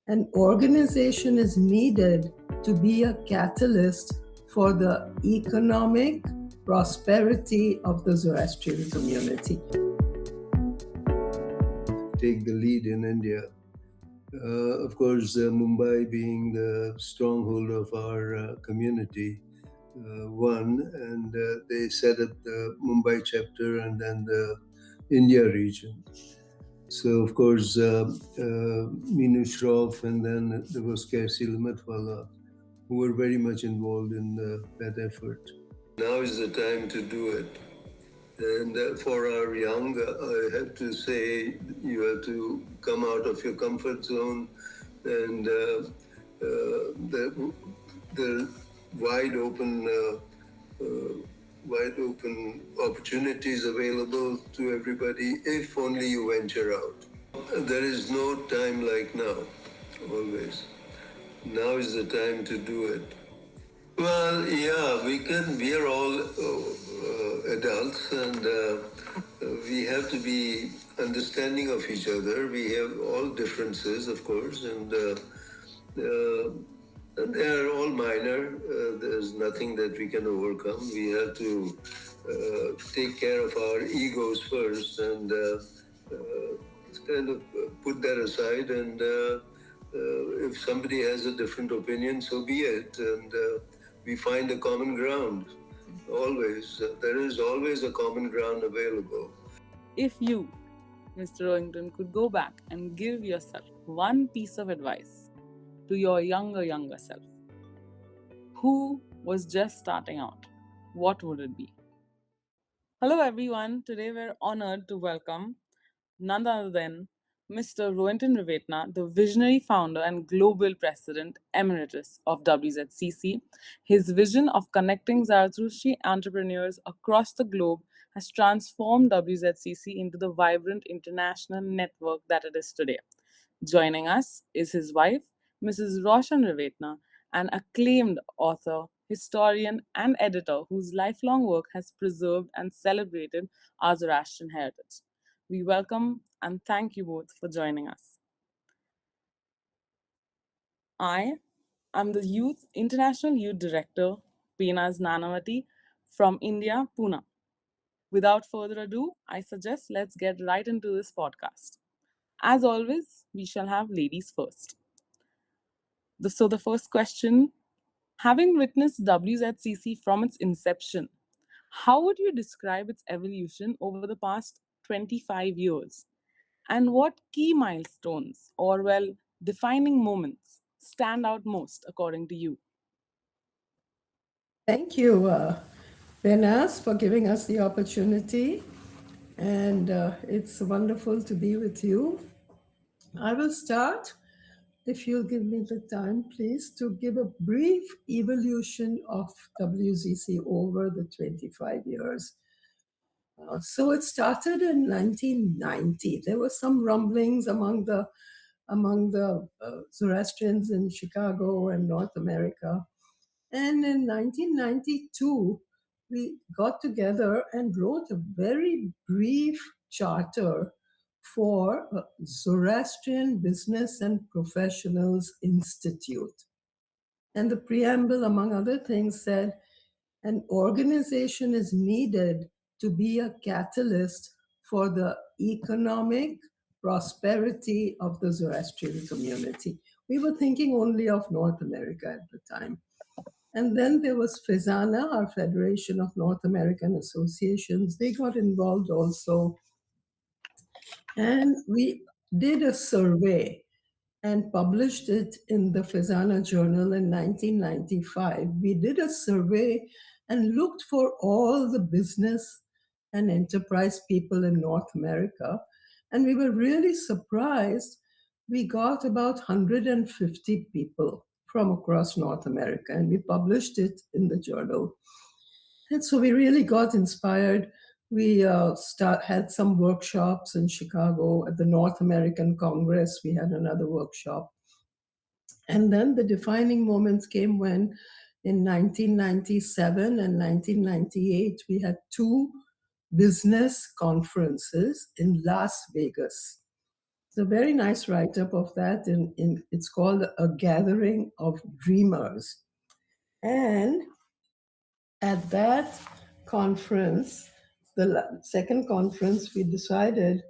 An organization is needed to be a catalyst for the economic prosperity of the Zoroastrian community. Take the lead in India. Of course, Mumbai being the stronghold of our community, one, and they set up the Mumbai chapter and then the India region. So, of course, Minu Shroff and then there was Kersi Limatwala, who were very much involved in that effort. Now is the time to do it. And for our young, I have to say, you have to come out of your comfort zone, and the wide open opportunities available to everybody if only you venture out. There is no time like now, always. Now is the time to do it. Well, yeah, we are all adults, and we have to be understanding of each other. We have all differences, of course, and they are all minor. There's nothing that we can overcome. We have to take care of our egos first and kind of put that aside. And if somebody has a different opinion, so be it. And we find a common ground. Always. There is always a common ground available. If you, Mr. Rohinton, could go back and give yourself one piece of advice to your younger self, who was just starting out, what would it be? Hello everyone, today we're honored to welcome none other than Mr. Rohinton Rivetna, the visionary founder and global president emeritus of WZCC. His vision of connecting Zarathushti entrepreneurs across the globe has transformed WZCC into the vibrant international network that it is today. Joining us is his wife, Mrs. Roshan Rivetna, an acclaimed author, historian, and editor whose lifelong work has preserved and celebrated our Zoroastrian heritage. We welcome and thank you both for joining us. I am the International Youth Director, Behnazz Nanavatti from India, Pune. Without further ado, I suggest let's get right into this podcast. As always, we shall have ladies first. So the first question, having witnessed WZCC from its inception, how would you describe its evolution over the past 25 years? And what key milestones or, defining moments stand out most according to you? Thank you, Behnazz, for giving us the opportunity. And it's wonderful to be with you. I will start, if you'll give me the time, please, to give a brief evolution of WZC over the 25 years. So it started in 1990. There were some rumblings among the Zoroastrians in Chicago and North America. And in 1992, we got together and wrote a very brief charter for Zoroastrian Business and Professionals Institute. And the preamble, among other things, said, an organization is needed to be a catalyst for the economic prosperity of the Zoroastrian community. We were thinking only of North America at the time. And then there was FEZANA, our Federation of North American Associations. They got involved also. And we did a survey and published it in the FEZANA Journal in 1995. We did a survey and looked for all the business and enterprise people in North America. And we were really surprised. We got about 150 people from across North America, and we published it in the journal. And so we really got inspired. We had some workshops in Chicago at the North American Congress. We had another workshop. And then the defining moments came when in 1997 and 1998, we had two business conferences in Las Vegas. It's a very nice write up of that. It's called A Gathering of Dreamers. And at that conference, the second conference, we decided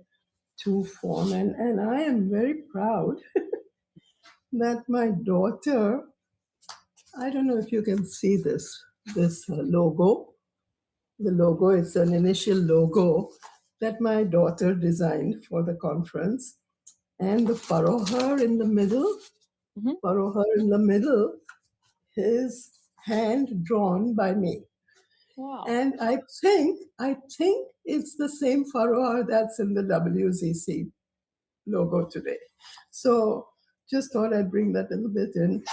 to form, and I am very proud that my daughter, I don't know if you can see this logo. The logo is an initial logo that my daughter designed for the conference. And the Parohar in the middle, Parohar in the middle is hand drawn by me. Wow. And I think it's the same Parohar that's in the WZC logo today. So just thought I'd bring that little bit in.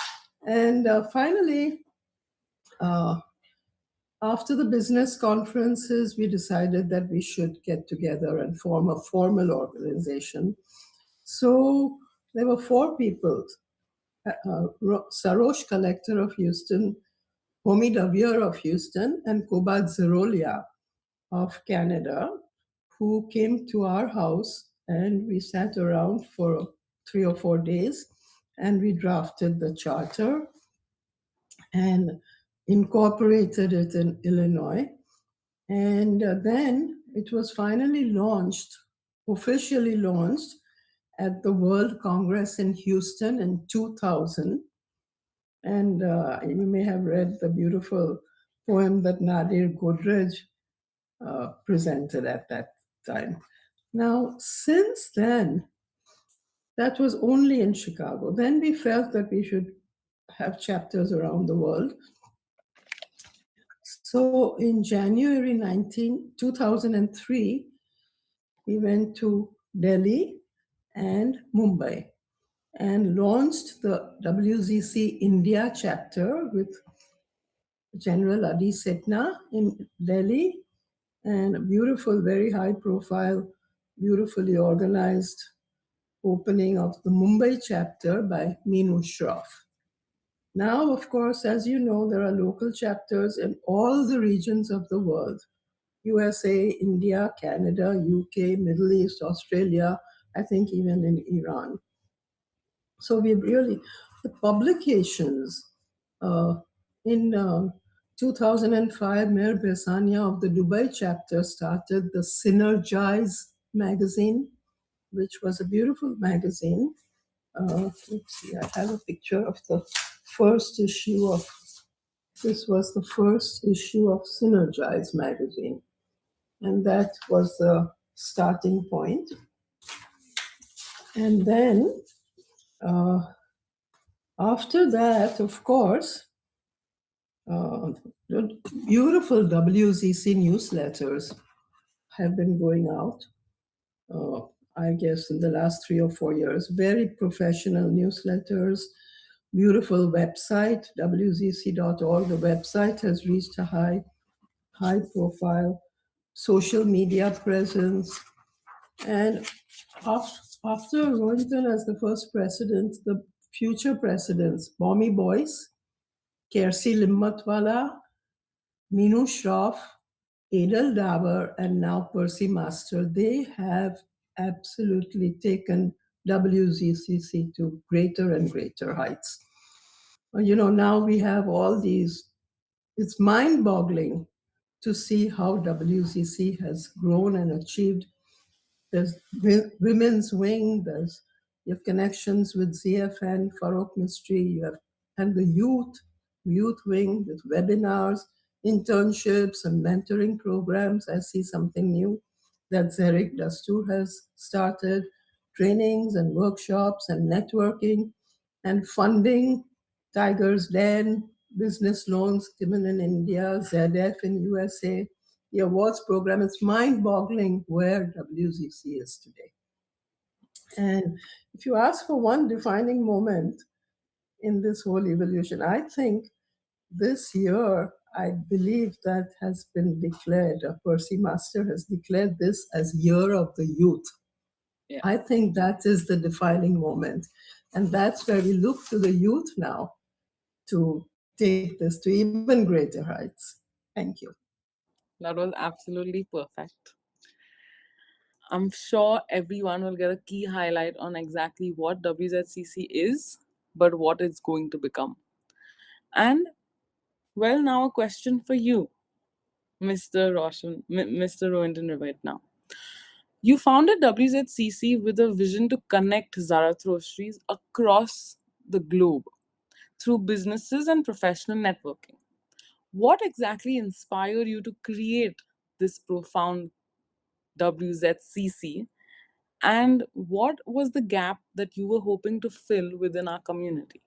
And finally, after the business conferences, we decided that we should get together and form a formal organization. So there were four people: Sarosh Collector of Houston, Homi Davier of Houston, and Kobad Zerolia of Canada, who came to our house, and we sat around for 3 or 4 days, and we drafted the charter and incorporated it in Illinois. And then it was finally launched, officially launched, at the World Congress in Houston in 2000. And you may have read the beautiful poem that Nadir Godrej presented at that time. Now, since then, that was only in Chicago. Then we felt that we should have chapters around the world. So in January 2003, we went to Delhi and Mumbai and launched the WZC India chapter with General Adi Setna in Delhi, and a beautiful, very high profile, beautifully organized opening of the Mumbai chapter by Meenu Shroff. Now, of course, as you know, there are local chapters in all the regions of the world: USA, India, Canada, UK, Middle East, Australia, I think even in Iran. So we really, the publications, in 2005, Mayor Besania of the Dubai chapter started the Synergize magazine, which was a beautiful magazine. Let's see, I have a picture of the first issue of, this was the first issue of Synergize magazine. And that was the starting point. And then after that, of course, the beautiful WZC newsletters have been going out, I guess, in the last 3 or 4 years. Very professional newsletters, beautiful website, wzc.org. The website has reached a high profile, social media presence. And after Rohinton as the first president, the future presidents, Bommy Boyce, Kersi Limmatwala, Meenu Shroff, Adel Davar, and now Percy Master, they have absolutely taken WZCC to greater and greater heights. You know, now we have all these, it's mind-boggling to see how WZC has grown and achieved. There's women's wing, you have connections with ZFN, Farokh Mystery, you have, and the youth wing with webinars, internships, and mentoring programs. I see something new that Zarek Dastur has started, trainings and workshops and networking and funding, Tigers Den, business loans given in India, ZF in USA, the awards program. It's mind-boggling where WZC is today. And if you ask for one defining moment in this whole evolution, I think this year, I believe that has been declared, Percy Master has declared this as Year of the Youth. Yeah. I think that is the defining moment. And that's where we look to the youth now to take this to even greater heights. Thank you. That was absolutely perfect. I'm sure everyone will get a key highlight on exactly what WZCC is, but what it's going to become. And well, now a question for you, Mr. Rohinton Rivetna. You founded WZCC with a vision to connect Zarathushtis across the globe through businesses and professional networking. What exactly inspired you to create this profound WZCC, and what was the gap that you were hoping to fill within our community?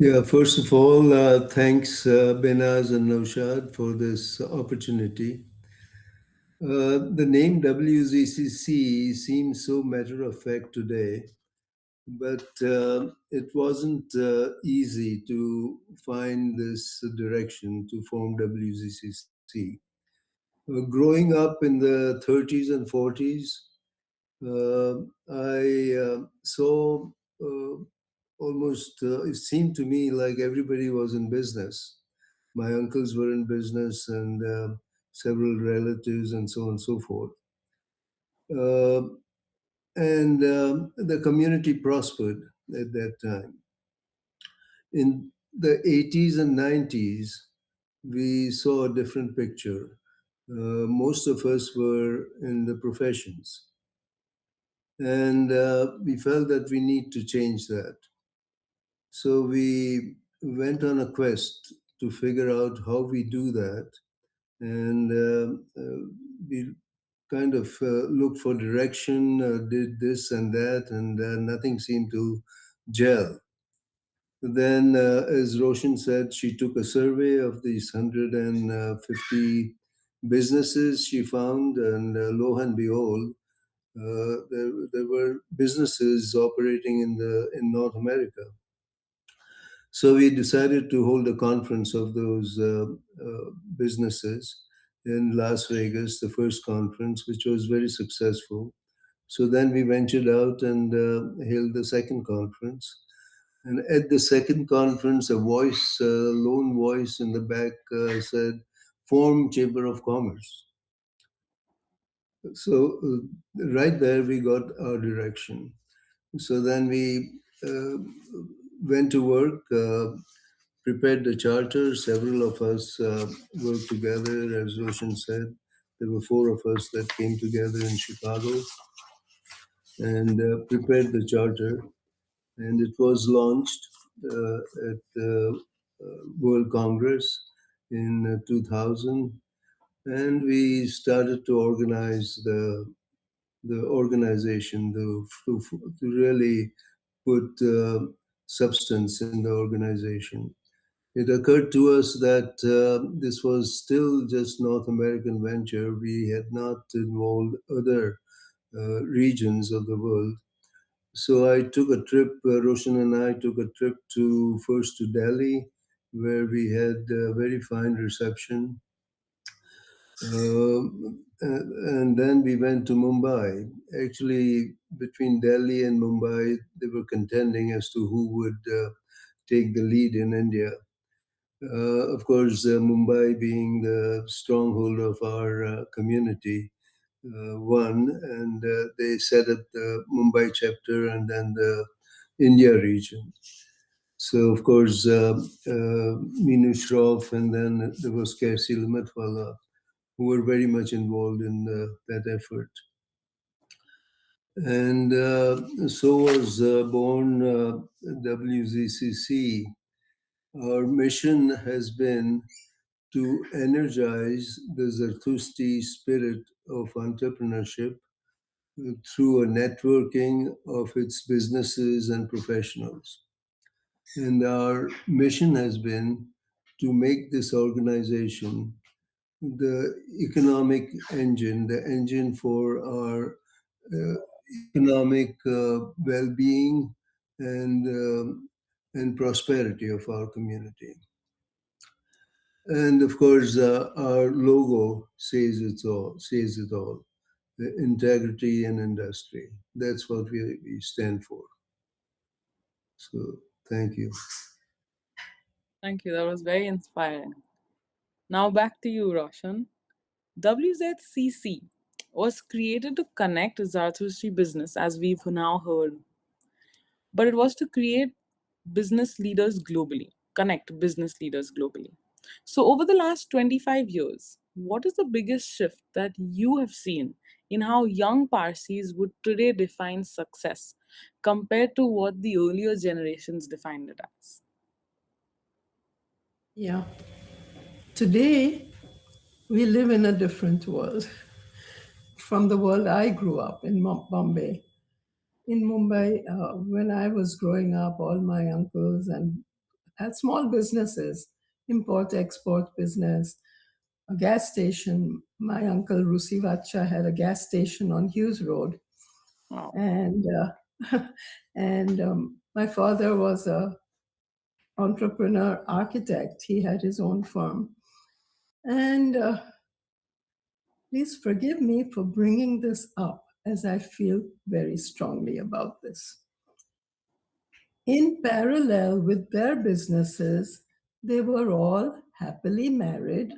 Yeah, first of all, thanks Behnazz and Naushad for this opportunity. The name WZCC seems so matter of fact today, but it wasn't easy to find this direction to form WZCC. Growing up in the 30s and 40s, I saw almost, it seemed to me like everybody was in business. My uncles were in business and several relatives and so on and so forth. Uh, and the community prospered at that time. In the 80s and 90s, we saw a different picture. Most of us were in the professions, and we felt that we need to change that. So we went on a quest to figure out how we do that, and we kind of looked for direction, did this and that, and nothing seemed to gel. Then, as Roshan said, she took a survey of these 150 businesses she found, and lo and behold, there were businesses operating in North America. So we decided to hold a conference of those businesses in Las Vegas, the first conference, which was very successful. So then we ventured out and held the second conference. And at the second conference, a voice, a lone voice in the back said, "Form Chamber of Commerce." So right there, we got our direction. So then we went to work, prepared the charter. Several of us worked together, as Roshan said. There were four of us that came together in Chicago and prepared the charter. And it was launched at the World Congress in 2000. And we started to organize the organization to really put substance in the organization. It occurred to us that this was still just North American venture. We had not involved other regions of the world. So I took a trip, Roshan and I took a trip to first to Delhi, where we had a very fine reception. And then we went to Mumbai. Actually, between Delhi and Mumbai, they were contending as to who would take the lead in India. Of course, Mumbai being the stronghold of our community, won, and they set up the Mumbai chapter and then the India region. So, of course, Minu Shroff, and then there was Kersi Limatwala, who were very much involved in that effort. And so was born WZCC. Our mission has been to energize the Zarathushti spirit of entrepreneurship through a networking of its businesses and professionals. And our mission has been to make this organization the economic engine, the engine for our economic well-being and prosperity of our community. And of course, our logo says it all. Says it all. Integrity and industry. That's what we stand for. So, thank you. Thank you. That was very inspiring. Now back to you, Roshan. WZCC was created to connect Zarathushti business, as we've now heard, but it was to create business leaders globally, connect business leaders globally. So, over the last 25 years, what is the biggest shift that you have seen in how young Parsis would today define success compared to what the earlier generations defined it as? Yeah. Today, we live in a different world from the world I grew up in Bombay. In Mumbai, when I was growing up, all my uncles and had small businesses, import export business, a gas station. My uncle Rusi Vacha had a gas station on Hughes Road, Wow. and my father was a entrepreneur architect. He had his own firm, and please forgive me for bringing this up, as I feel very strongly about this. In parallel with their businesses, they were all happily married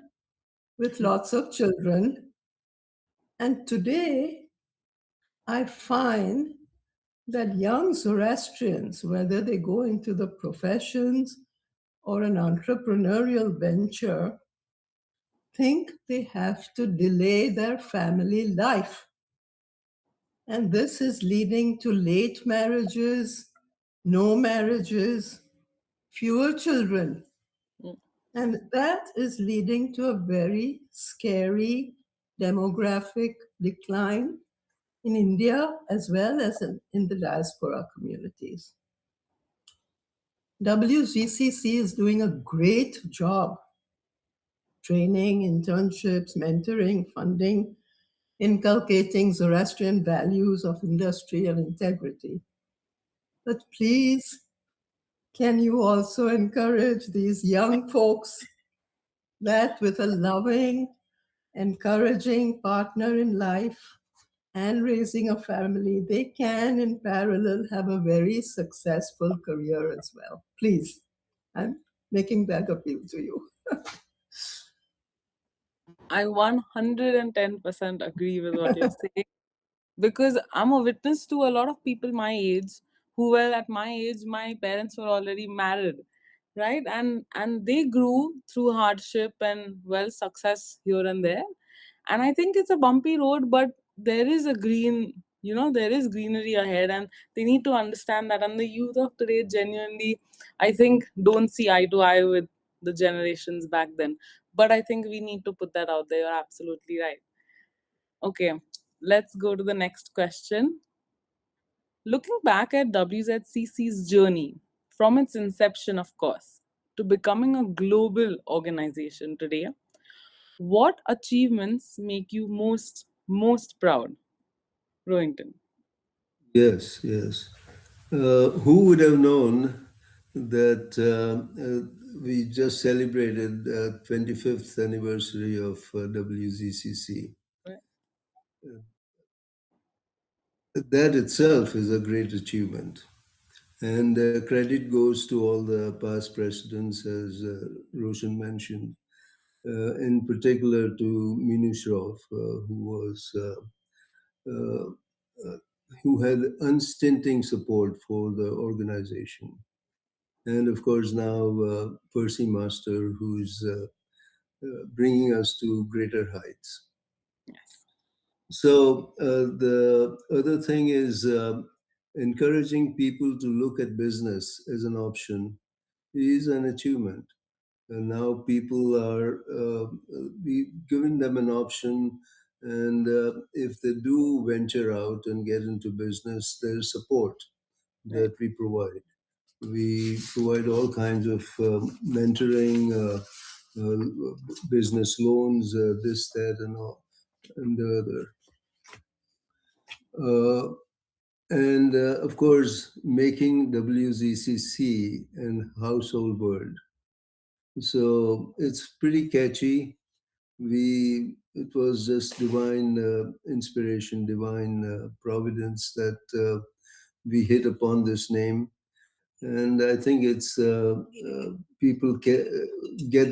with lots of children. And today, I find that young Zoroastrians, whether they go into the professions or an entrepreneurial venture, think they have to delay their family life. And this is leading to late marriages, no marriages, fewer children. And that is leading to a very scary demographic decline in India as well as in the diaspora communities. WZCC is doing a great job training, internships, mentoring, funding, inculcating Zoroastrian values of industrial integrity. But please, can you also encourage these young folks that with a loving, encouraging partner in life and raising a family, they can in parallel have a very successful career as well? Please, I'm making that appeal to you. I 110% agree with what you're saying, because I'm a witness to a lot of people my age who were at my age, my parents were already married, right? And they grew through hardship and well success here and there. And I think it's a bumpy road, but there is a green, there is greenery ahead, and they need to understand that. And the youth of today genuinely, I think, don't see eye to eye with the generations back then. But I think we need to put that out there. You're absolutely right. Okay, let's go to the next question. Looking back at WZCC's journey, from its inception, of course, to becoming a global organization today, what achievements make you most proud, Rohinton? Yes, yes. Who would have known that we just celebrated 25th anniversary of WZCC? Right. That itself is a great achievement. And credit goes to all the past presidents, as Roshan mentioned, in particular to Minushrov, uh, uh, who had unstinting support for the organization. And of course, now Parsi Master, who's bringing us to greater heights. Yes. So the other thing is encouraging people to look at business as an option is an achievement. And now people are we giving them an option, and if they do venture out and get into business, there's support Right. that we provide. We provide all kinds of mentoring, business loans, this, that, and all, and the other. And of course, making WZCC an household word. So it's pretty catchy. It was just divine inspiration, divine providence that we hit upon this name, and I think it's people get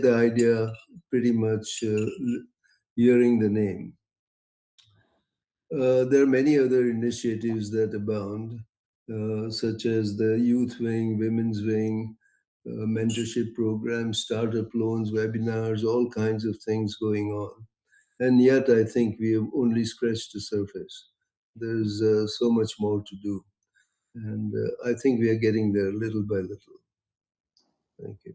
the idea pretty much hearing the name. There are many other initiatives that abound, such as the youth wing, women's wing, mentorship programs, startup loans, webinars, all kinds of things going on. And yet, I think we have only scratched the surface. There's so much more to do. And I think we are getting there little by little. Thank you.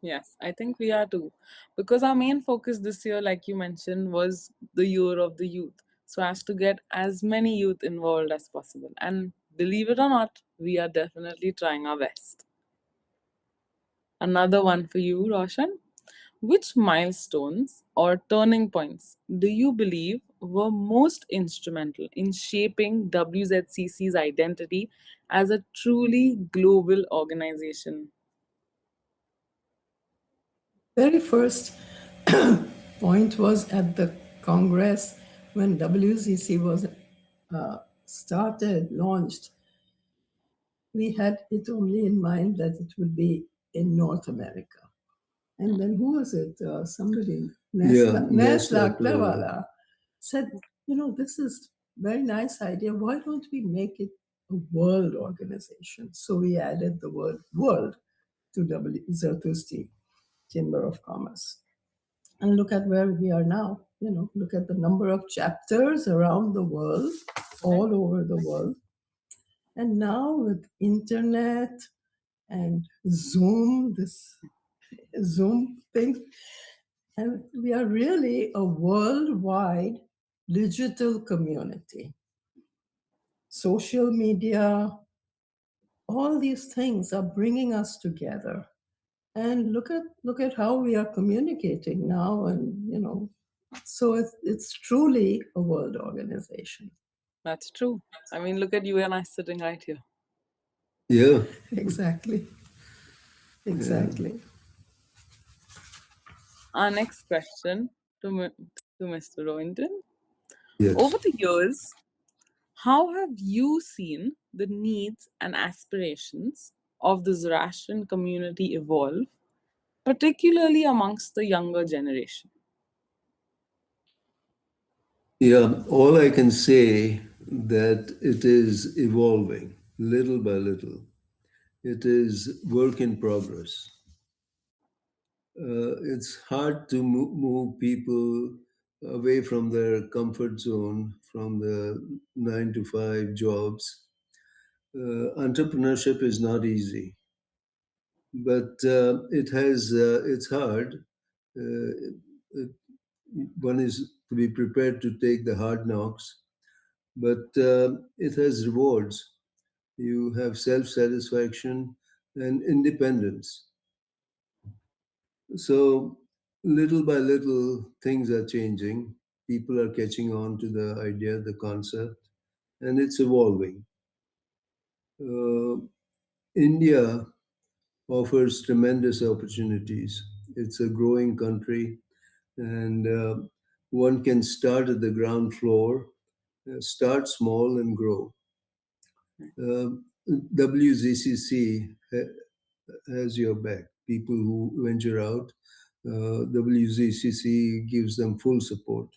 Yes, I think we are too. Because our main focus this year, like you mentioned, was the year of the youth. So as to get as many youth involved as possible. And believe it or not, we are definitely trying our best. Another one for you, Roshan. Which milestones or turning points do you believe were most instrumental in shaping WZCC's identity as a truly global organization? Very first point was at the Congress when WZC was started, launched. We had it only in mind that it would be in North America. And then who was it? Somebody, Yeah, Nes Nestle. Laklawala, said, this is very nice idea. Why don't we make it a world organization? So we added the word world to Zarathushti Chamber of Commerce. And look at where we are now. Look at the number of chapters around the world, all over the world. And now with internet and Zoom, this Zoom thing, and we are really a worldwide digital community. Social media, all these things are bringing us together. And look at how we are communicating now, and so it's truly a world organization. That's true. I mean, look at you and I sitting right here. Yeah. Exactly. Yeah. Exactly. Our next question to Mr. Rohinton. Yes. Over the years, how have you seen the needs and aspirations of the Zoroastrian community evolve, particularly amongst the younger generation? Yeah, all I can say that it is evolving little by little. It is work in progress. It's hard to move people away from their comfort zone, from the 9 to 5 jobs. Entrepreneurship is not easy, but it's hard. It, one is to be prepared to take the hard knocks, but it has rewards. You have self satisfaction and independence. So, little by little, things are changing. People are catching on to the idea, the concept, and it's evolving. Uh, India offers tremendous opportunities. It's a growing country, and one can start at the ground floor, start small, and grow. WZCC has your back. People who venture out, WZCC gives them full support.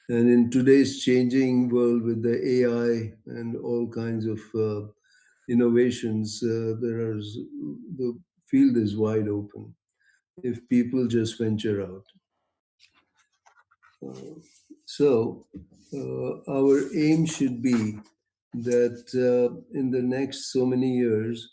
And in today's changing world with the AI and all kinds of innovations, the field is wide open if people just venture out. So, our aim should be that in the next so many years,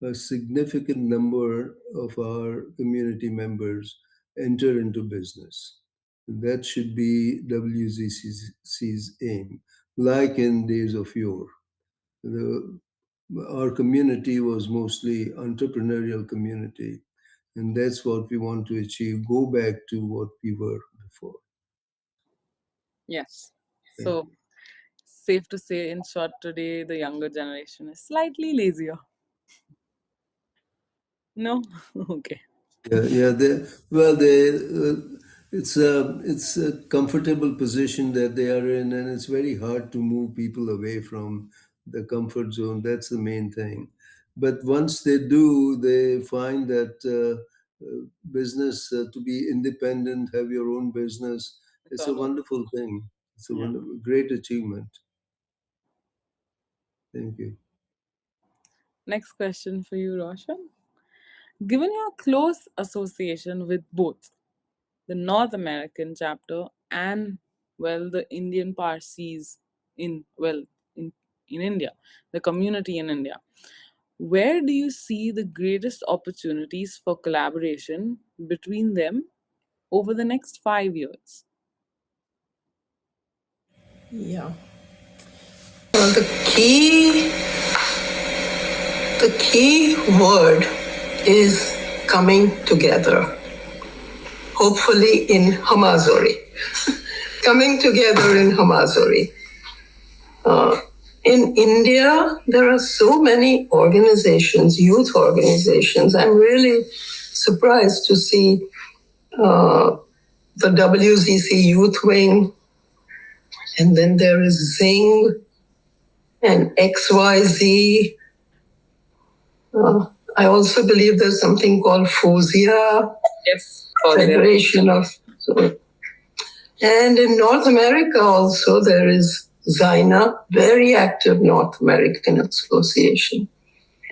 a significant number of our community members enter into business. That should be WZCC's aim, like in days of yore. The, our community was mostly entrepreneurial community, and that's what we want to achieve. Go back to what we were before. Yes. Thank So, safe to say, in short, today the younger generation is slightly lazier. No? Okay. Yeah. It's a comfortable position that they are in, and it's very hard to move people away from the comfort zone. That's the main thing. But once they do, they find that business to be independent, have your own business. It's It's a all over. wonderful thing. It's a wonderful, great achievement. Thank you. Next question for you, Roshan. Given your close association with both the North American chapter and, well, the Indian Parsis in India, the community in India, where do you see the greatest opportunities for collaboration between them over the next 5 years? Yeah. Well, the key word is coming together. Hopefully in Hamazori. Coming together in Hamazori. In India, there are so many organizations, youth organizations. I'm really surprised to see the WZCC Youth Wing, and then there is Zing and XYZ. I also believe there's something called FOSIA, Yes, Federation of. And in North America also there is ZINA, very active North American Association.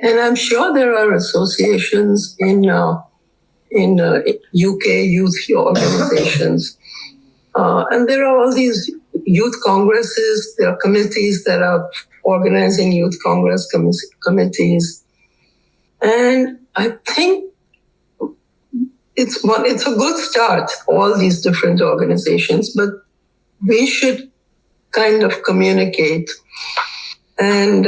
And I'm sure there are associations in UK youth organizations. And there are all these youth congresses, there are committees that are organizing youth congress committees. And I think it's a good start, all these different organizations, but we should kind of communicate. And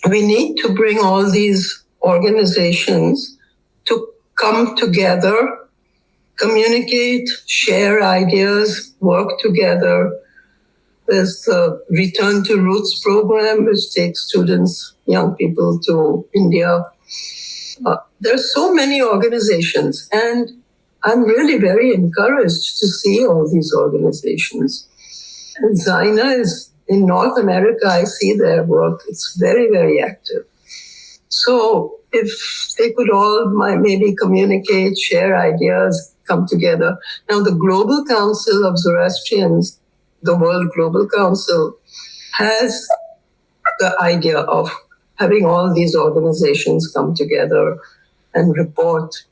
we need to bring all these organizations to come together, communicate, share ideas, work together. There's the Return to Roots program, which takes students, young people to India. There's so many organizations, and I'm really very encouraged to see all these organizations. And ZINA is in North America, I see their work. It's very, very active. So if they could all maybe communicate, share ideas, come together. Now, the Global Council of Zoroastrians, the World Global Council, has the idea of having all these organizations come together and report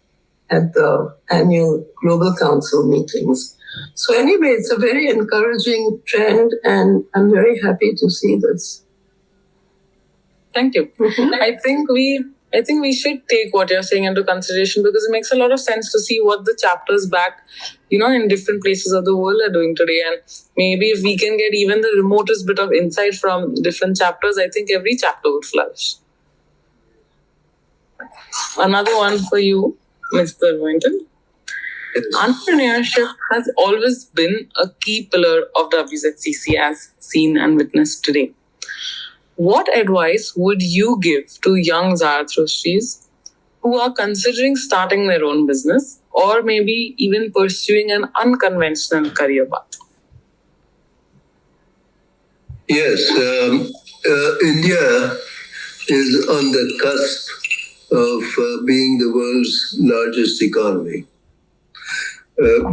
at the annual Global Council meetings. So anyway, it's a very encouraging trend, and I'm very happy to see this. Thank you. I think we should take what you're saying into consideration, because it makes a lot of sense to see what the chapters back, in different places of the world are doing today. And maybe if we can get even the remotest bit of insight from different chapters, I think every chapter would flourish. Another one for you, Mr. Rohinton. Entrepreneurship has always been a key pillar of WZCC as seen and witnessed today. What advice would you give to young Zarathushtis who are considering starting their own business, or maybe even pursuing an unconventional career path? Yes, India is on the cusp of being the world's largest economy.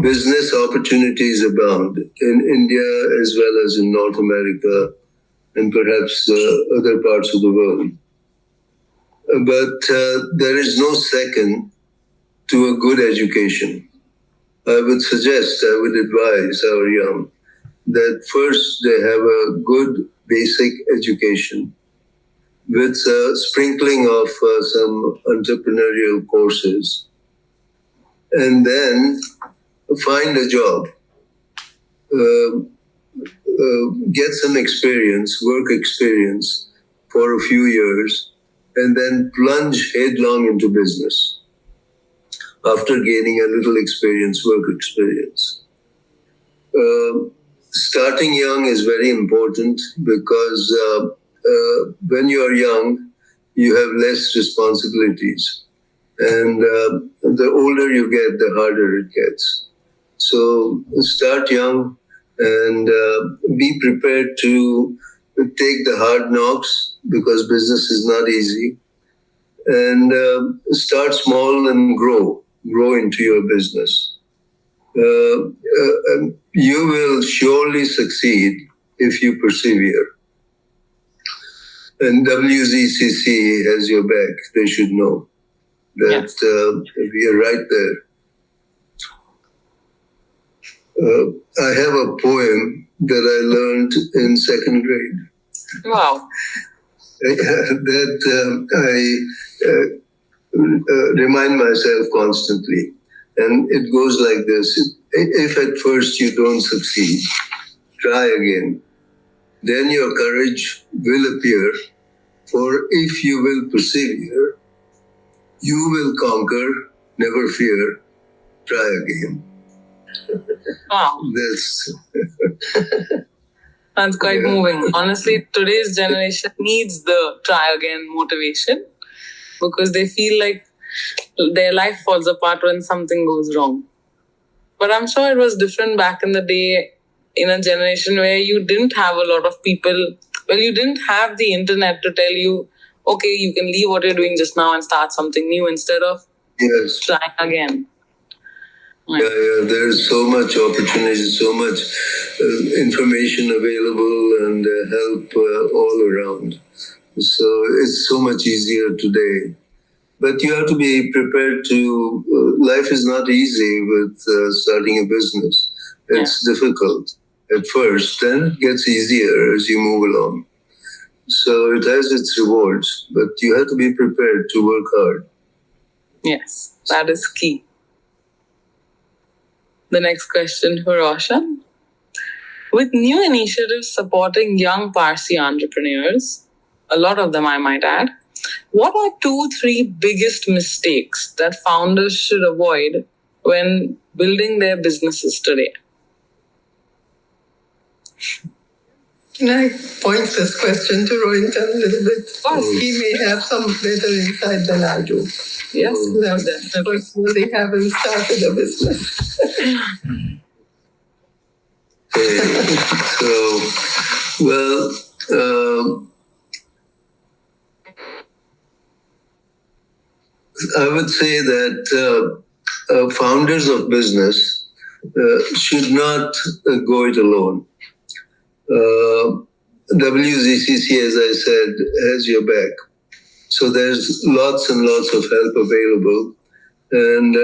Business opportunities abound in India as well as in North America and perhaps other parts of the world. But there is no second to a good education. I would advise our young that first they have a good basic education with a sprinkling of some entrepreneurial courses, and then find a job, get some experience, work experience for a few years, and then plunge headlong into business after gaining a little experience, work experience. Starting young is very important because when you are young, you have less responsibilities. And the older you get, the harder it gets. So start young and be prepared to take the hard knocks, because business is not easy. And start small and grow into your business. you will surely succeed if you persevere. And WZCC has your back. They should know that we are right there. I have a poem that I learned in second grade. Wow. That I remind myself constantly. And it goes like this. If at first you don't succeed, try again. Then your courage will appear. For if you will persevere, you will conquer, never fear, try again. Wow. That's quite moving. Honestly, today's generation needs the try again motivation because they feel like their life falls apart when something goes wrong. But I'm sure it was different back in the day, in a generation where you didn't have a lot of people. Well, you didn't have the internet to tell you, okay, you can leave what you're doing just now and start something new instead of trying again. Yeah, there's so much opportunity, so much information available and help all around. So it's so much easier today. But you have to be prepared to, life is not easy with starting a business. It's difficult at first, then it gets easier as you move along. So it has its rewards, but you have to be prepared to work hard. Yes, that is key. The next question for Roshan. With new initiatives supporting young Parsi entrepreneurs, a lot of them I might add, what are 2-3 biggest mistakes that founders should avoid when building their businesses today? Can I point this question to Rohinton a little bit? Of course. He may have some better insight than I do. Yes, personally haven't started a business. I would say that founders of business should not go it alone. WZCC, as I said, has your back. So there's lots and lots of help available. And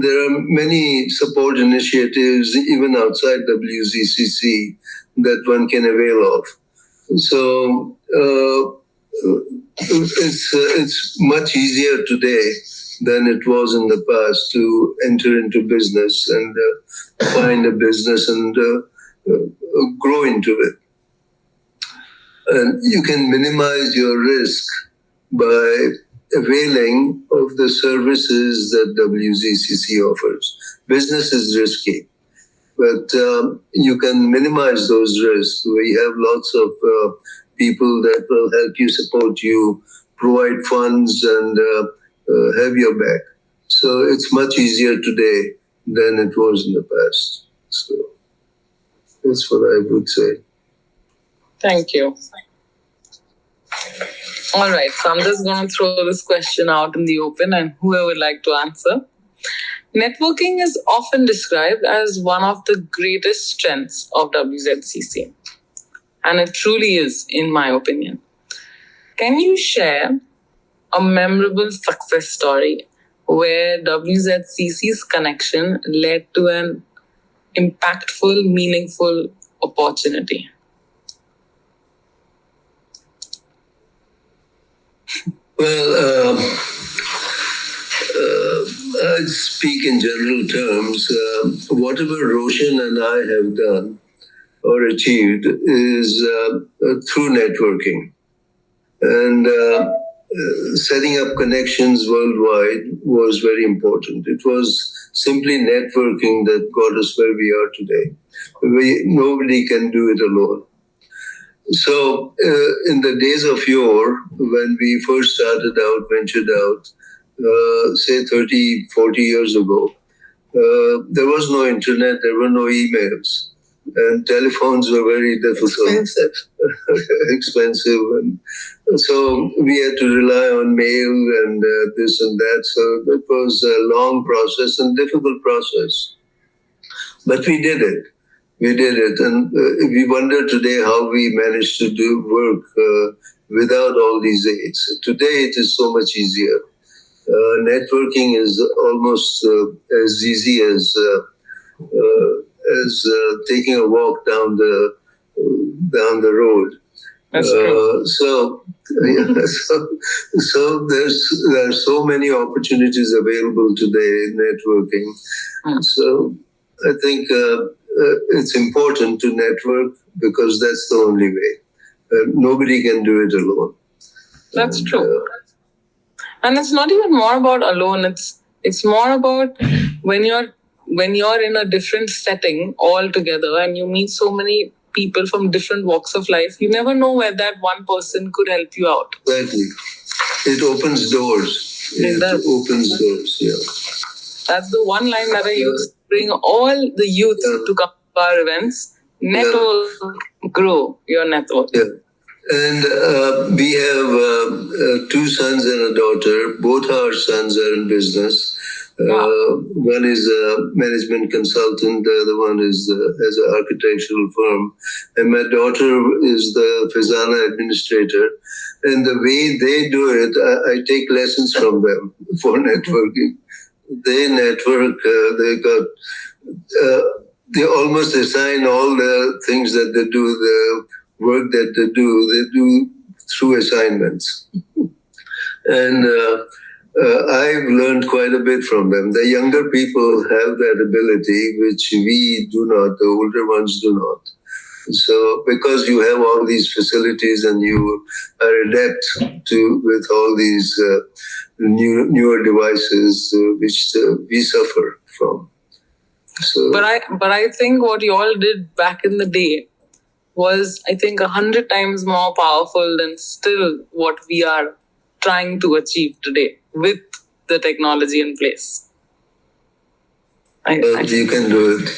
there are many support initiatives, even outside WZCC, that one can avail of. So it's much easier today than it was in the past to enter into business and find a business and grow into it. And you can minimize your risk by availing of the services that WZCC offers. Business is risky, but you can minimize those risks. We have lots of people that will help you, support you, provide funds, and have your back. So it's much easier today than it was in the past. So that's what I would say. Thank you. All right, so I'm just going to throw this question out in the open and whoever would like to answer. Networking is often described as one of the greatest strengths of WZCC. And it truly is, in my opinion. Can you share a memorable success story where WZCC's connection led to an impactful, meaningful opportunity? Well, I'd speak in general terms. Whatever Roshan and I have done or achieved is through networking. And setting up connections worldwide was very important. It was simply networking that got us where we are today. Nobody can do it alone. So in the days of yore, when we first started out, ventured out, say 30, 40 years ago, there was no internet, there were no emails, and telephones were very difficult. Expensive. And so we had to rely on mail and this and that. So it was a long process and difficult process. But we did it. We did it, and we wonder today how we managed to do work without all these aids. Today it is so much easier. Networking is almost as easy as taking a walk down the road. That's true. So there are so many opportunities available today in networking. So I think it's important to network because that's the only way. Nobody can do it alone. That's true. And it's not even more about alone. It's more about when you're in a different setting altogether and you meet so many people from different walks of life, you never know where that one person could help you out. Exactly. It opens doors. It does. Opens doors, yeah. That's the one line that I use to bring all the youth to come to our events. Network, grow your network. Yeah. And we have 2 sons and a daughter. Both our sons are in business. One is a management consultant, the other one is has an architectural firm. And my daughter is the Fazana administrator. And the way they do it, I take lessons from them for networking. They network, they almost assign all the things that they do, the work that they do through assignments. And I've learned quite a bit from them. The younger people have that ability, which we do not, the older ones do not. So because you have all these facilities and you are adept with all these newer devices, which we suffer from. So, but I think what you all did back in the day was, I think, 100 times more powerful than still what we are trying to achieve today with the technology in place. You can do it.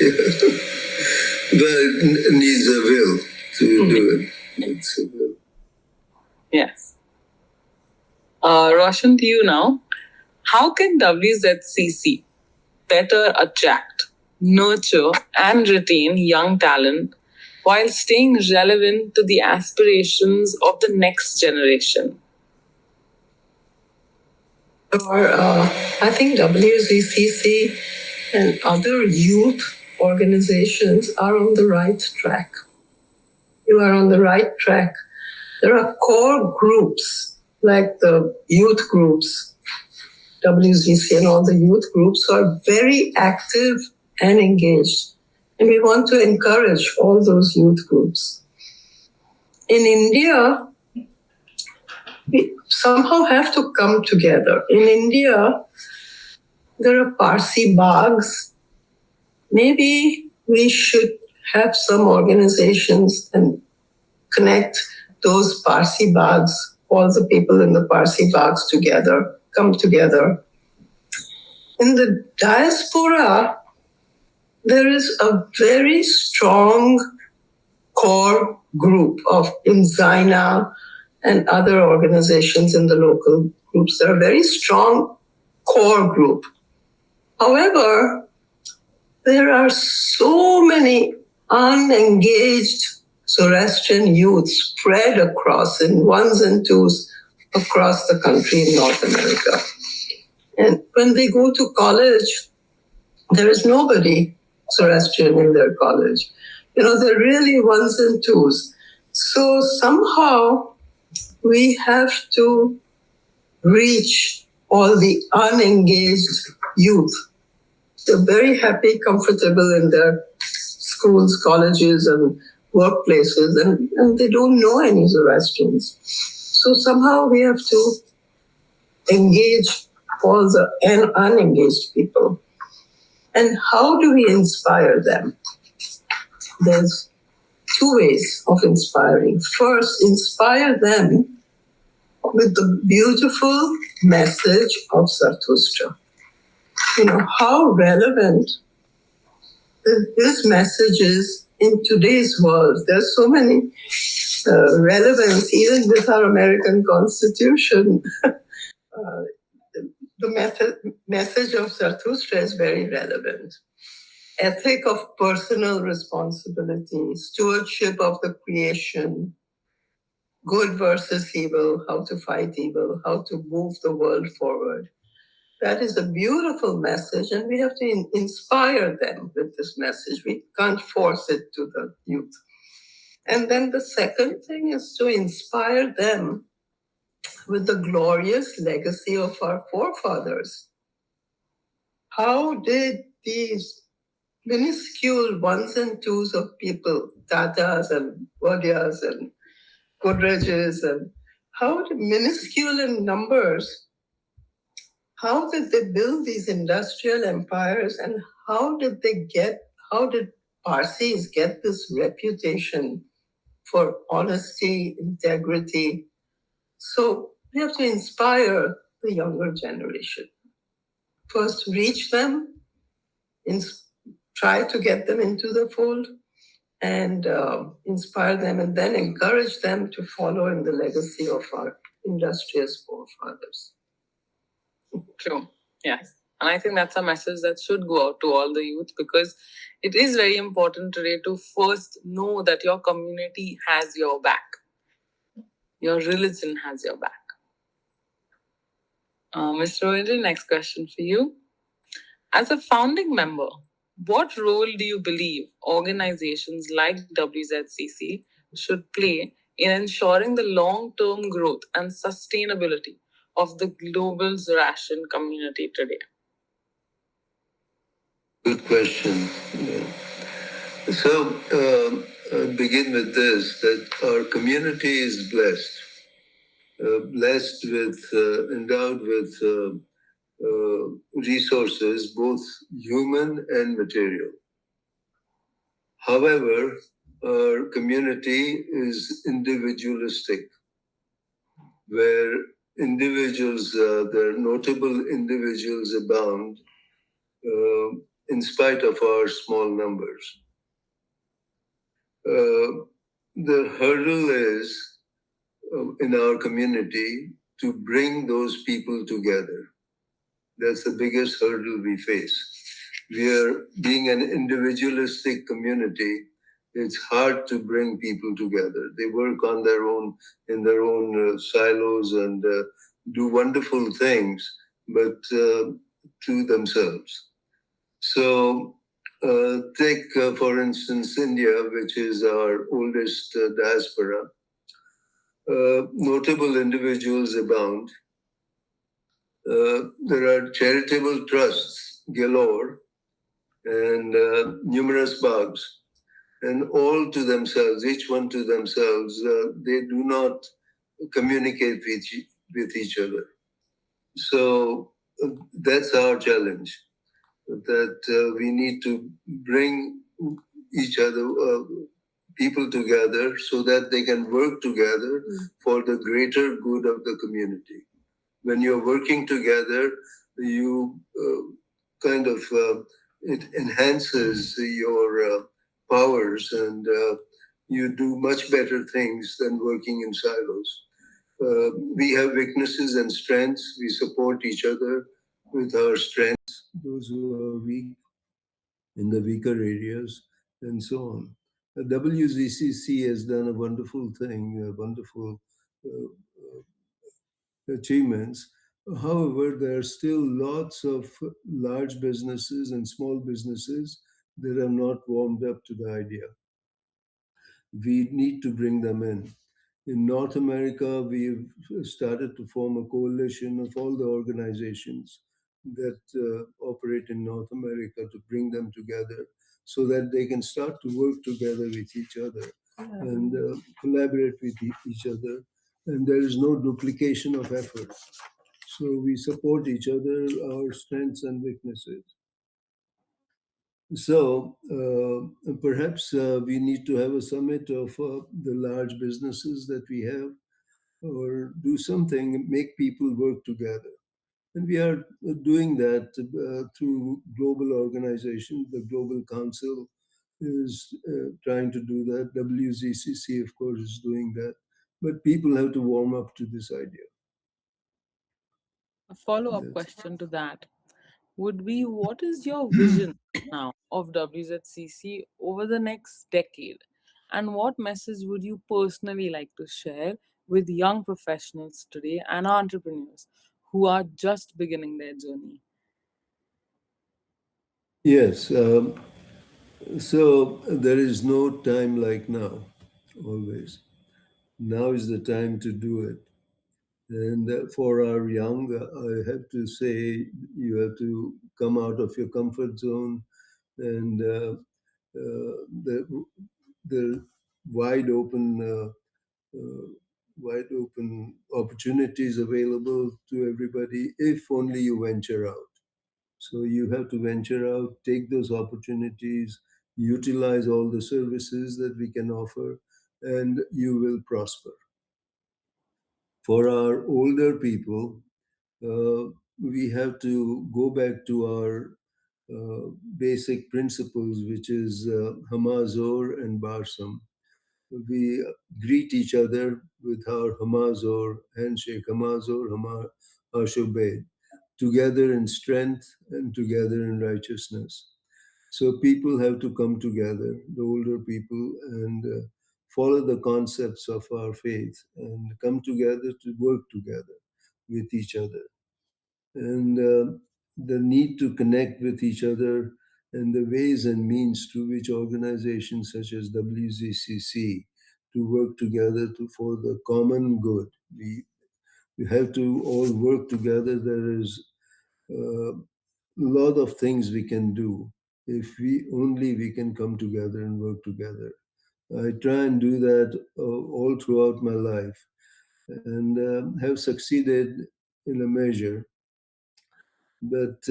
But it needs a will to do it. It's a will. Yes. Roshan, to you now. How can WZCC better attract, nurture, and retain young talent while staying relevant to the aspirations of the next generation? I think WZCC and other youth organizations are on the right track. You are on the right track. There are core groups like the youth groups, WZCC and all the youth groups who are very active and engaged. And we want to encourage all those youth groups. In India, we somehow have to come together. In India, there are Parsi bags. Maybe we should have some organizations and connect those Parsi bags, all the people in the Parsi bags together, come together. In the diaspora, there is a very strong core group in Zaina and other organizations in the local groups. There are very strong core group. However, there are so many unengaged Zoroastrian youth spread across in ones and twos across the country in North America. And when they go to college, there is nobody Zoroastrian in their college. They're really ones and twos. So somehow we have to reach all the unengaged youth. They're very happy, comfortable in their schools, colleges, and workplaces, and they don't know any Zoroastrians. So somehow we have to engage all the unengaged people. And how do we inspire them? There's 2 ways of inspiring. First, inspire them with the beautiful message of Zarathushti. How relevant his message is in today's world. There's so many relevance, even with our American Constitution. The message of Zarathushti is very relevant. ethic of personal responsibility, stewardship of the creation, good versus evil, how to fight evil, how to move the world forward. That is a beautiful message, and we have to inspire them with this message. We can't force it to the youth. And then the second thing is to inspire them with the glorious legacy of our forefathers. How did these minuscule ones and twos of people, Tatas and Wadias and Godreges, and how minuscule in numbers, how did they build these industrial empires, and how did Parsis get this reputation for honesty, integrity? So we have to inspire the younger generation. First, reach them, try to get them into the fold, and inspire them, and then encourage them to follow in the legacy of our industrious forefathers. True. Yes. And I think that's a message that should go out to all the youth, because it is very important today to first know that your community has your back. Your religion has your back. Mr. Rohinton, next question for you. As a founding member, what role do you believe organizations like WZCC should play in ensuring the long-term growth and sustainability of the global Zoroastrian community today? Good question. Yeah. So, I'll begin with this, that our community is blessed. Blessed with, endowed with resources, both human and material. However, our community is individualistic, where individuals, there are notable individuals abound in spite of our small numbers. The hurdle is in our community to bring those people together. That's the biggest hurdle we face. We are being an individualistic community. It's hard to bring people together. They work on their own, in their own silos, and do wonderful things, but to themselves. So take, for instance, India, which is our oldest diaspora. Notable individuals abound. There are charitable trusts galore and numerous bugs, and all to themselves, each one to themselves. They do not communicate with each other. So that's our challenge, that we need to bring each other, people together, so that they can work together for the greater good of the community. When you're working together, you kind of, it enhances your powers, and you do much better things than working in silos. We have weaknesses and strengths. We support each other with our strengths, those who are weak in the weaker areas, and so on. The WZCC has done a wonderful thing, wonderful achievements. However, there are still lots of large businesses and small businesses that are not warmed up to the idea. We need to bring them in. In North America, we've started to form a coalition of all the organizations that operate in North America, to bring them together so that they can start to work together with each other and collaborate with each other. And there is no duplication of effort. So we support each other, our strengths and weaknesses. So perhaps we need to have a summit of the large businesses that we have, or do something, make people work together. And we are doing that through global organizations. The Global Council is trying to do that. WZCC, of course, is doing that. But people have to warm up to this idea. A follow-up question to that. would be, what is your vision now of WZCC over the next decade? And what message would you personally like to share with young professionals today and entrepreneurs who are just beginning their journey? Yes. So there is no time like now, always. Now is the time to do it. And for our young, I have to say, you have to come out of your comfort zone, and the wide open, uh, wide open opportunities available to everybody if only you venture out. So you have to venture out, take those opportunities, utilize all the services that we can offer, and you will prosper. For our older people, we have to go back to our basic principles, which is Hamazor and Barsam. We greet each other with our Hamazor handshake, Hamazor, Ashobed, together in strength and together in righteousness. So people have to come together, the older people, and follow the concepts of our faith and come together to work together with each other. And the need to connect with each other and the ways and means through which organizations such as WZCC to work together for the common good. We have to all work together. There is a lot of things we can do if we can come together and work together. I try and do that all throughout my life, and have succeeded in a measure. But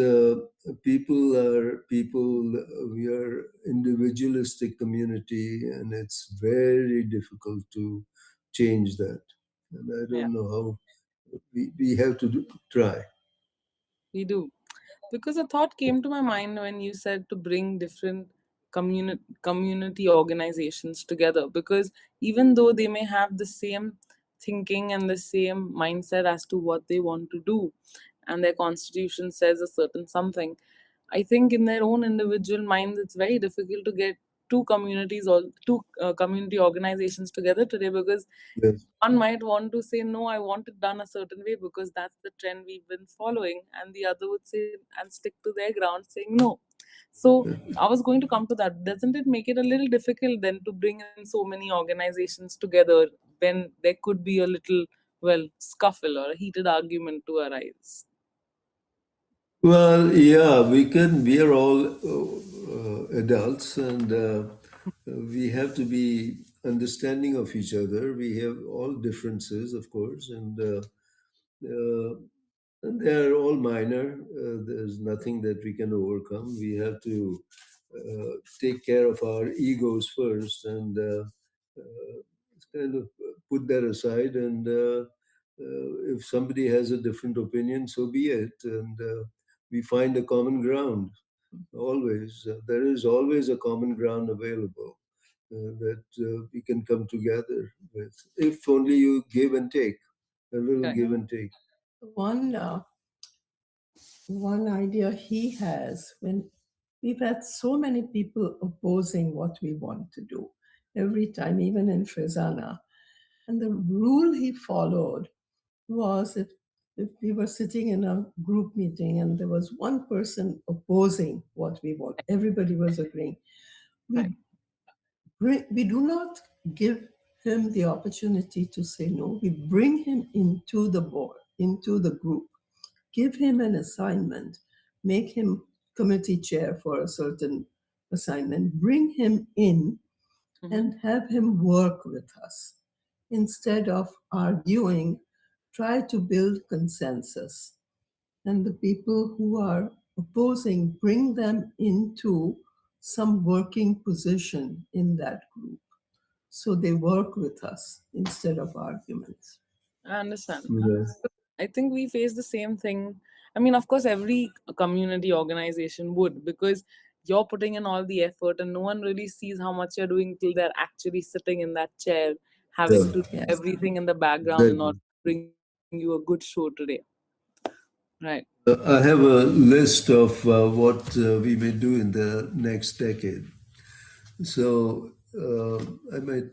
people are people. We are individualistic community, and it's very difficult to change that. And I Yeah, don't know how. We have to try. we do. Because a thought came to my mind when you said to bring different community organizations together. Because even though they may have the same thinking and the same mindset as to what they want to do, and their constitution says a certain something, I think in their own individual minds, it's very difficult to get two community organizations together today, because Yes. one might want to say, no, I want it done a certain way because that's the trend we've been following, and the other would say and stick to their ground saying no. So I was going to come to that. Doesn't it make it a little difficult then to bring in so many organizations together when there could be a little, well, scuffle or a heated argument to arise? Well, yeah, we can. We are all adults, and we have to be understanding of each other. We have all differences, of course, uh, and they are all minor. There's nothing that we can overcome. We have to take care of our egos first, and kind of put that aside. And if somebody has a different opinion, so be it. And we find a common ground. Always, there is always a common ground available that we can come together with, if only you give and take, a little Correct. give and take. One one idea he has, when we've had so many people opposing what we want to do every time, even in Frizana. And the rule he followed was, if we were sitting in a group meeting and there was one person opposing what we want, everybody was agreeing. Right. We do not give him the opportunity to say no. We bring him into the board, into the group, give him an assignment, make him committee chair for a certain assignment, bring him in Mm-hmm. and have him work with us. Instead of arguing, try to build consensus. And the people who are opposing, bring them into some working position in that group. So they work with us instead of arguments. I understand. Yeah. I think we face the same thing. I mean, of course, every community organization would, because you're putting in all the effort and no one really sees how much you're doing till they're actually sitting in that chair, having Yeah, to do Yes. everything in the background in order exactly. to bring you a good show today. Right. I have a list of what we may do in the next decade. So I might,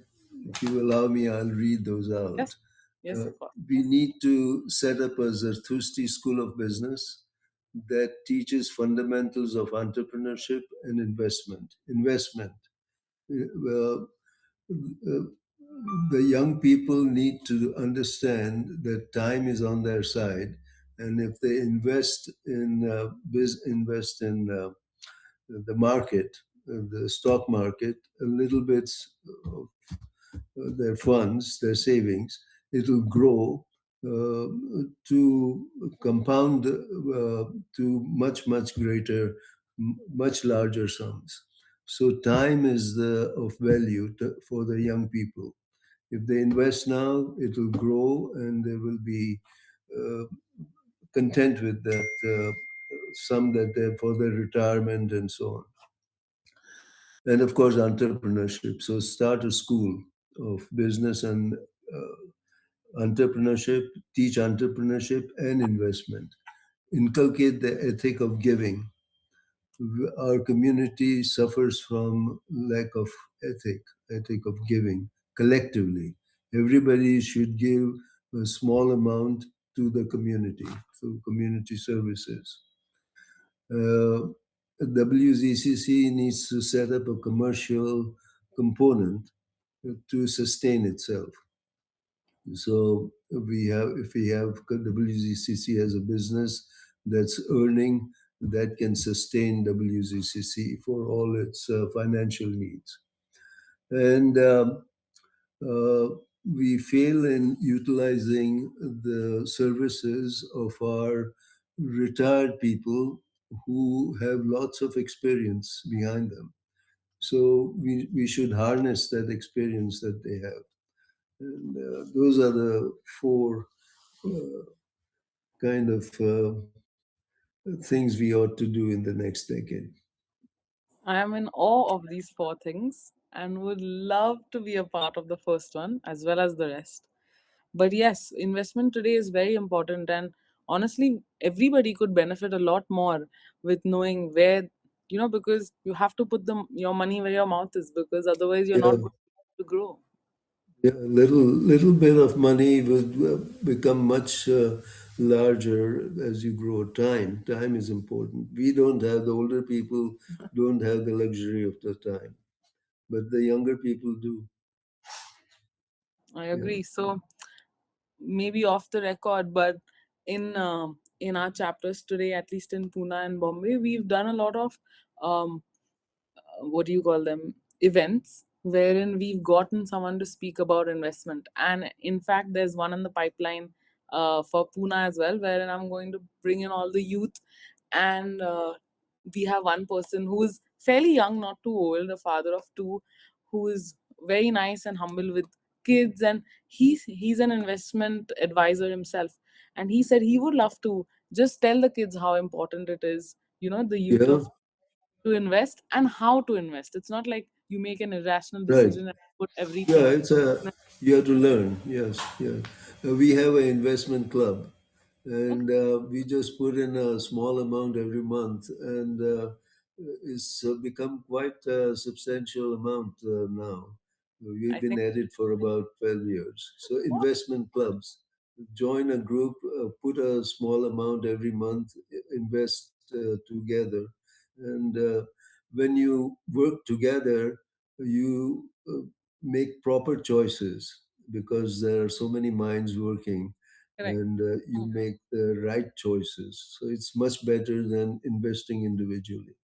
if you allow me, I'll read those out. Yes. Yes, of course. We need to set up a Zarathushti School of Business that teaches fundamentals of entrepreneurship and investment. Well, uh, the young people need to understand that time is on their side, and if they invest in the market, the stock market, a little bit of their funds, their savings, it'll grow to compound to much greater, much larger sums. So time is the of value for the young people. If they invest now, it will grow, and they will be uh, content with that sum that they for their retirement and so on. And of course, entrepreneurship. So start a school of business and entrepreneurship, teach entrepreneurship and investment, inculcate the ethic of giving. Our community suffers from lack of ethic of giving collectively. Everybody should give a small amount to the community through community services. WZCC needs to set up a commercial component to sustain itself. So if we have WZCC as a business that's earning, that can sustain WZCC for all its financial needs. And uh, we fail in utilizing the services of our retired people who have lots of experience behind them. So we should harness that experience that they have. And those are the four uh, kind of things we ought to do in the next decade. I am in awe of these four things and would love to be a part of the first one as well as the rest. But yes, investment today is very important, and honestly, everybody could benefit a lot more with knowing where, because you have to put your money where your mouth is, because otherwise you're Yeah, not going to grow. yeah, little bit of money will become much larger as you grow. Time is important. We don't have the older people don't have the luxury of the time, but the younger people do. I Yeah, agree. So maybe off the record, but in our chapters today, at least in Pune and Bombay, we've done a lot of um, what do you call them, events wherein we've gotten someone to speak about investment. And in fact, there's one in the pipeline for Pune as well, wherein I'm going to bring in all the youth. And we have one person who's fairly young, not too old, a father of two, who is very nice and humble with kids, and he's an investment advisor himself. And he said he would love to just tell the kids how important it is, the youth yeah, of to invest and how to invest. It's not like you make an irrational right. decision and put Yeah, everything. it's a you have to learn. Yes, yeah. We have an investment club, and Okay, we just put in a small amount every month, and it's become quite a substantial amount now. We've I been think at it for about 12 years. So investment clubs, join a group, put a small amount every month, invest together, and when you work together, you make proper choices because there are so many minds working, correct. and you make the right choices. So it's much better than investing individually.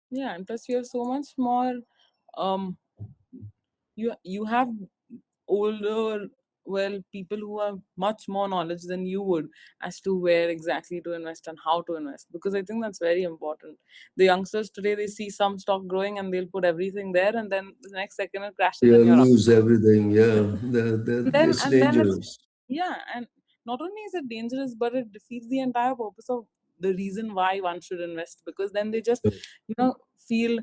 Yeah, and plus you have so much more. Um, you have older, well, people who have much more knowledge than you would as to where exactly to invest and how to invest, because I think that's very important. The youngsters today, they see some stock growing and they'll put everything there, and then the next second it crashes Yeah, and you're up. lose everything. Yeah, And then it's and then it's dangerous. yeah, and not only is it dangerous, but it defeats the entire purpose of the reason why one should invest, because then they just, Yeah, feel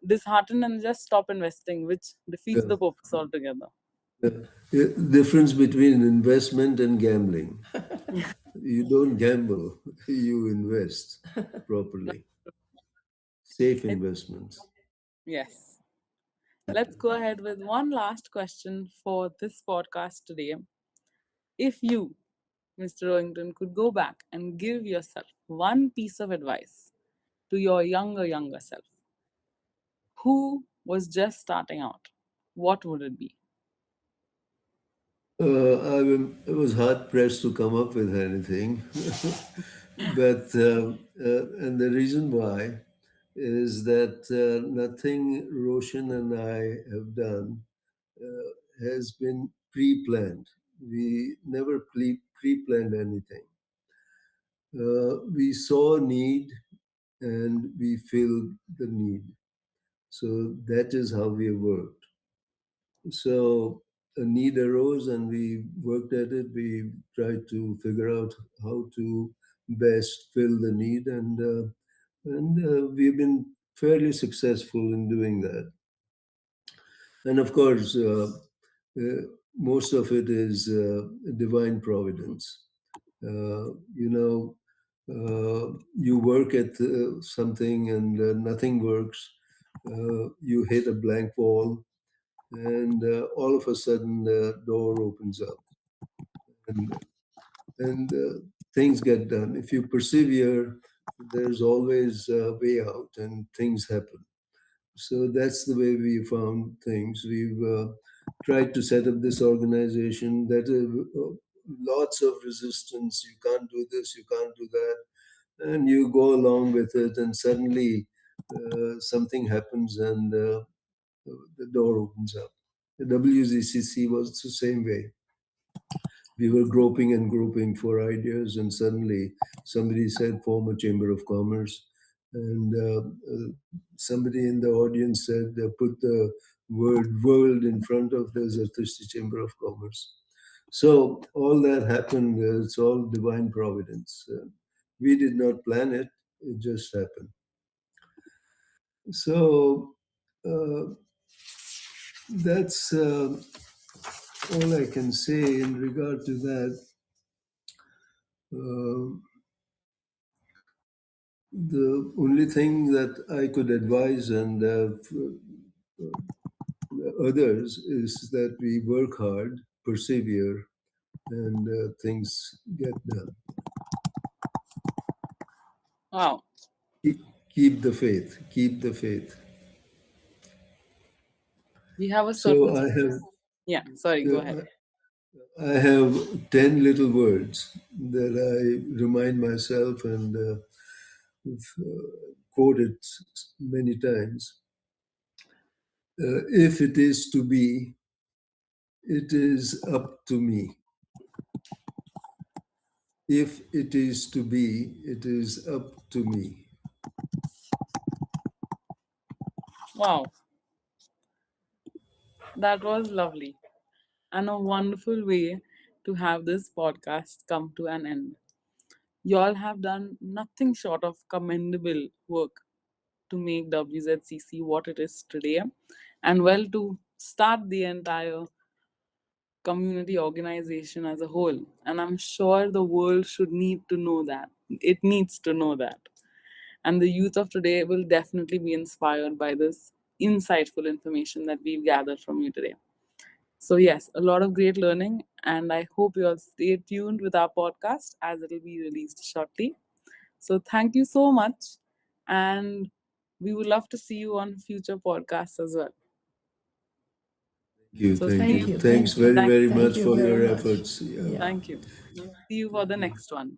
disheartened and just stop investing, which defeats yeah, the purpose altogether. yeah. Difference between investment and gambling. You don't gamble, you invest properly. Safe It, investments. yes. Let's go ahead with one last question for this podcast today. If you, Mr. Rohinton, could go back and give yourself one piece of advice to your younger self who was just starting out, what would it be? I was hard pressed to come up with anything, but and the reason why is that nothing Roshan and I have done has been pre-planned. We never pre-planned anything. We saw a need and we filled the need. So that is how we worked. So a need arose and we worked at it. We tried to figure out how to best fill the need, and we've been fairly successful in doing that. And of course, most of it is divine providence. You know, you work at something and nothing works. You hit a blank wall, and all of a sudden the door opens up, and and things get done. If you persevere, there's always a way out, and things happen. So that's the way we found things. We've tried to set up this organization that lots of resistance. You can't do this, you can't do that, and you go along with it, and suddenly something happens, and the door opens up. The WZCC was the same way. We were groping and groping for ideas, and suddenly somebody said, form a chamber of commerce. And somebody in the audience said, put the word world in front of the Zarathushti Chamber of Commerce. So all that happened, it's all divine providence. We did not plan it, it just happened. So uh, that's all I can say in regard to that. Uh, the only thing that I could advise and others is that we work hard, persevere, and things get done. Wow. Keep, keep the faith. Keep the faith. We have a So certain. Yeah, sorry, go ahead. uh, I have 10 little words that I remind myself and quoted many times. If it is to be, it is up to me. If it is to be, it is up to me. Wow, that was lovely and a wonderful way to have this podcast come to an end. You all have done nothing short of commendable work to make WZCC what it is today, and well, to start the entire community organization as a whole. And I'm sure the world should need to know that. It needs to know that. And the youth of today will definitely be inspired by this insightful information that we've gathered from you today. So, yes, a lot of great learning. And I hope you all stay tuned with our podcast as it will be released shortly. So, thank you so much. And we would love to see you on future podcasts as well. Thank you, So, thank see Thank you. you. you. Thanks Thank you. very, Thank, very Thank much you for very your much. efforts. Yeah. Yeah. thank you. See you for the next one.